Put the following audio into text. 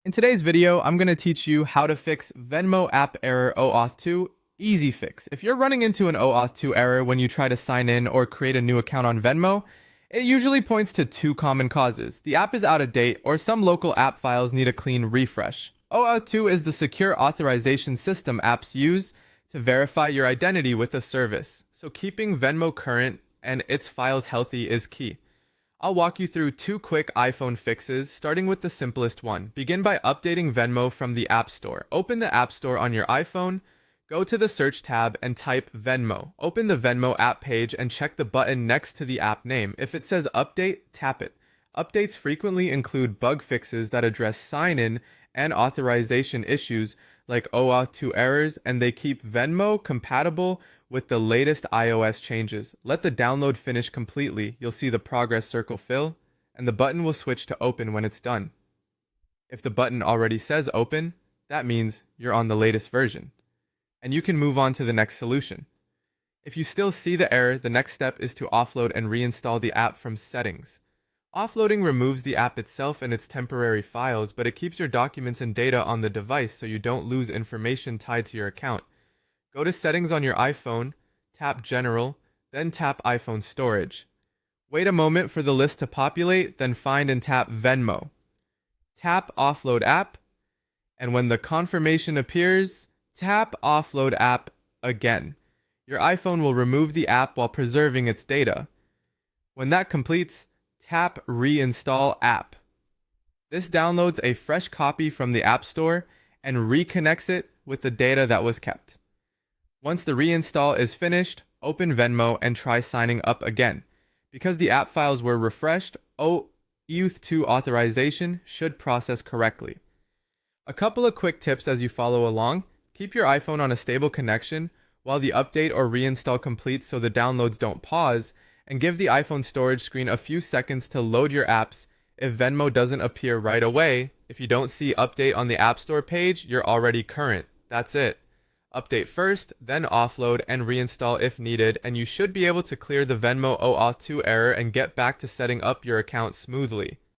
In today's video, I'm going to teach you how to fix Venmo app error OAuth2 easy fix. If you're running into an OAuth2 error when you try to sign in or create a new account on Venmo, it usually points to two common causes. The app is out of date or some local app files need a clean refresh. OAuth2 is the secure authorization system apps use to verify your identity with a service. So keeping Venmo current and its files healthy is key. I'll walk you through two quick iPhone fixes, starting with the simplest one. Begin by updating Venmo from the App Store. Open the App Store on your iPhone, go to the Search tab and type Venmo. Open the Venmo app page and check the button next to the app name. If it says Update, tap it. Updates frequently include bug fixes that address sign-in and authorization issues like OAuth2 errors, and they keep Venmo compatible with the latest iOS changes. Let the download finish completely. You'll see the progress circle fill, and the button will switch to open when it's done. If the button already says open, that means you're on the latest version, and you can move on to the next solution. If you still see the error, the next step is to offload and reinstall the app from settings. Offloading removes the app itself and its temporary files, but it keeps your documents and data on the device so you don't lose information tied to your account. Go to Settings on your iPhone, tap General, then tap iPhone Storage. Wait a moment for the list to populate, then find and tap Venmo. Tap Offload App, and when the confirmation appears, tap Offload App again. Your iPhone will remove the app while preserving its data. When that completes, tap Reinstall App. This downloads a fresh copy from the App Store and reconnects it with the data that was kept. Once the reinstall is finished, open Venmo and try signing up again. Because the app files were refreshed, OAuth2 authorization should process correctly. A couple of quick tips as you follow along. Keep your iPhone on a stable connection while the update or reinstall completes so the downloads don't pause, and give the iPhone storage screen a few seconds to load your apps. If Venmo doesn't appear right away, if you don't see update on the App Store page, you're already current. That's it. Update first, then offload and reinstall if needed, and you should be able to clear the Venmo OAuth2 error and get back to setting up your account smoothly.